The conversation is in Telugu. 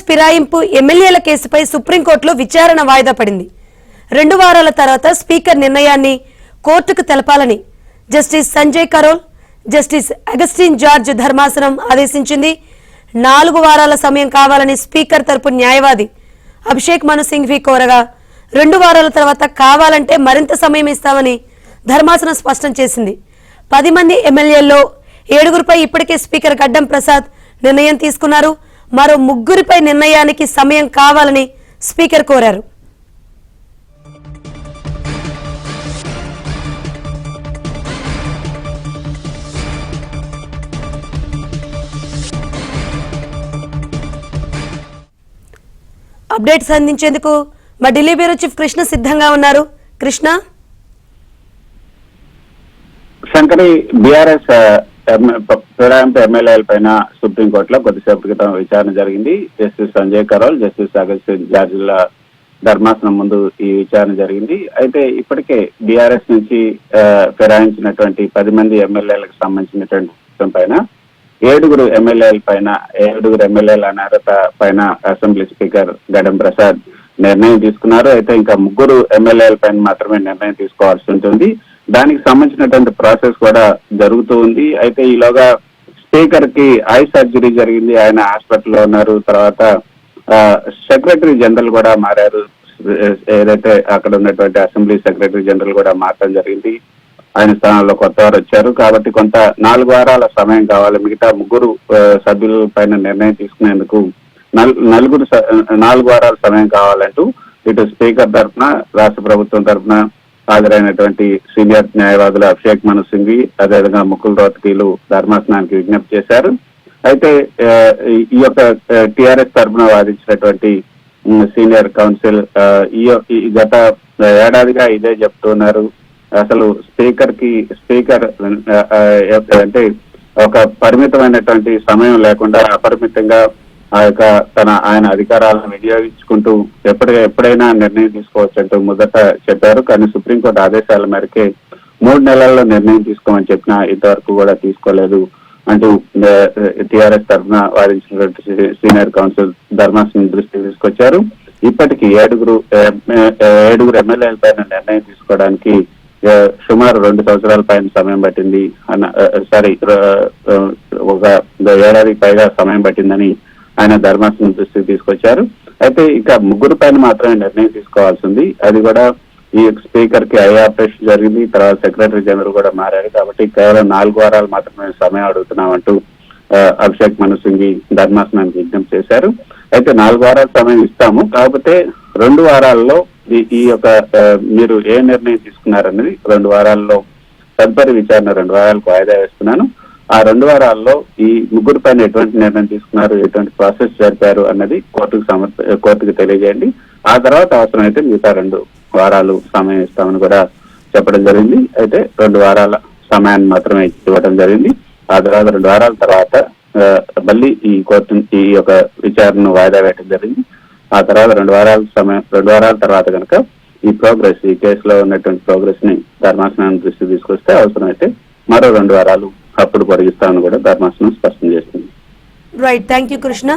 ఫిరాయింపు ఎమ్మెల్యేల కేసుపై సుప్రీంకోర్టులో విచారణ వాయిదా పడింది. 2 వారాల తర్వాత స్పీకర్ నిర్ణయాన్ని కోర్టుకు తెలపాలని జస్టిస్ సంజయ్ కరోల్, జస్టిస్ అగస్టిన్ జార్జ్ ధర్మాసనం ఆదేశించింది. 4 వారాల సమయం కావాలని స్పీకర్ తరపు న్యాయవాది అభిషేక్ మను సింఘ్వి కోరగా 2 వారాల తర్వాత కావాలంటే మరింత సమయం ఇస్తామని ధర్మాసనం స్పష్టం చేసింది. 10 మంది ఎమ్మెల్యేల్లో 7గురిపై ఇప్పటికే స్పీకర్ గడ్డం ప్రసాద్ నిర్ణయం తీసుకున్నారు. మరో 3గురిపై నిర్ణయానికి సమయం కావాలని స్పీకర్ కోరారు. అప్డేట్స్ అందించేందుకు మా ఢిల్లీ బ్యూరో చీఫ్ కృష్ణ సిద్ధంగా ఉన్నారు. కృష్ణ, శంకరి, బీఆర్ఎస్ ఫిరాయింపు ఎమ్మెల్యేల పైన సుప్రీంకోర్టులో కొద్దిసేపటి క్రితం విచారణ జరిగింది. Justice Sanjay Karol, justice Augustine జార్జిల ధర్మాసనం ముందు ఈ విచారణ జరిగింది. అయితే ఇప్పటికే బీఆర్ఎస్ నుంచి ఫిరాయించినటువంటి 10 మంది ఎమ్మెల్యేలకు సంబంధించినటువంటి విషయం పైన 7గురు ఎమ్మెల్యేల అనర్హత పైన అసెంబ్లీ స్పీకర్ గడ్డం ప్రసాద్ నిర్ణయం తీసుకున్నారు. అయితే ఇంకా 3 ఎమ్మెల్యేల పైన మాత్రమే నిర్ణయం తీసుకోవాల్సి ఉంటుంది. దానికి సంబంధించినటువంటి ప్రాసెస్ కూడా జరుగుతూ ఉంది. అయితే ఈలోగా స్పీకర్ కి ఐ సర్జరీ జరిగింది, ఆయన హాస్పిటల్లో ఉన్నారు. తర్వాత సెక్రటరీ జనరల్ కూడా మారారు. ఏదైతే అక్కడ ఉన్నటువంటి అసెంబ్లీ సెక్రటరీ జనరల్ కూడా మారడం జరిగింది. ఆయన స్థానంలో కొత్త వారు వచ్చారు. కాబట్టి కొంత 4 వారాల సమయం కావాలి. మిగతా 3 సభ్యుల పైన నిర్ణయం తీసుకునేందుకు 4 వారాల సమయం కావాలంటూ ఇటు స్పీకర్ తరఫున, రాష్ట్ర ప్రభుత్వం తరఫున హాజరైనటువంటి సీనియర్ న్యాయవాదులు అభిషేక్ మను సింఘ్వి, అదేవిధంగా ముకుల్ రోహత్గీలు ధర్మాసనానికి విజ్ఞప్తి చేశారు. అయితే ఈ యొక్క టిఆర్ఎస్ తరఫున వాదించినటువంటి సీనియర్ కౌన్సిల్ ఈ గత ఏడాదిగా ఇదే చెప్తున్నారు. అసలు స్పీకర్ అంటే ఒక పరిమితమైనటువంటి సమయం లేకుండా అపరిమితంగా ఆయన అధికారాలను వినియోగించుకుంటూ ఎప్పుడైనా నిర్ణయం తీసుకోవచ్చంటూ మొదట చెప్పారు. కానీ సుప్రీంకోర్టు ఆదేశాల మేరకే 3 నెలల్లో నిర్ణయం తీసుకోమని చెప్పినా ఇంతవరకు కూడా తీసుకోలేదు అంటూ టిఆర్ఎస్ తరఫున వాదించినటువంటి సీనియర్ కౌన్సిల్ ధర్మాసనం దృష్టికి తీసుకొచ్చారు. ఇప్పటికీ 7గురు ఎమ్మెల్యేల పైన నిర్ణయం తీసుకోవడానికి సుమారు 2 సంవత్సరాల పైన సమయం పట్టింది ఒక ఏడాదికి పైగా సమయం పట్టిందని ఆయన ధర్మాసనం దృష్టికి తీసుకొచ్చారు. అయితే ఇక 3 పైన మాత్రమే నిర్ణయం తీసుకోవాల్సి ఉంది. అది కూడా ఈ స్పీకర్ కి ఐ ఆపరేషన్ జరిగింది. తర్వాత సెక్రటరీ జనరల్ కూడా మారారు. కాబట్టి కేవలం 4 వారాలు మాత్రమే సమయం అడుగుతున్నామంటూ అభిషేక్ మను సింఘ్వి ధర్మాసనానికి విజ్ఞప్తి చేశారు. అయితే 4 వారాల సమయం ఇస్తాము, కాకపోతే 2 వారాల్లో ఈ యొక్క మీరు ఏ నిర్ణయం తీసుకున్నారన్నది 2 వారాల్లో తదుపరి విచారణ 2 వారాలకు వాయిదా వేస్తున్నాను. ఆ 2 వారాల్లో ఈ 3 పైన ఎటువంటి నిర్ణయం తీసుకున్నారు, ఎటువంటి ప్రాసెస్ జరిపారు అన్నది కోర్టుకు తెలియజేయండి. ఆ తర్వాత అవసరమైతే మిగతా 2 వారాలు సమయం ఇస్తామని కూడా చెప్పడం జరిగింది. అయితే 2 వారాల సమయాన్ని మాత్రమే ఇవ్వడం జరిగింది. ఆ తర్వాత 2 వారాల తర్వాత మళ్ళీ ఈ యొక్క విచారణను వాయిదా వేయడం జరిగింది. ఆ తర్వాత 2 వారాల తర్వాత కనుక ఈ కేసులో ఉన్నటువంటి ప్రోగ్రెస్ ని ధర్మాసనాన్ని దృష్టికి తీసుకొస్తే అవసరమైతే మరో 2 వారాలు అప్పుడు పొడిగిస్తామని కూడా ధర్మాసనం స్పష్టం చేస్తుంది. Right, thank you Krishna.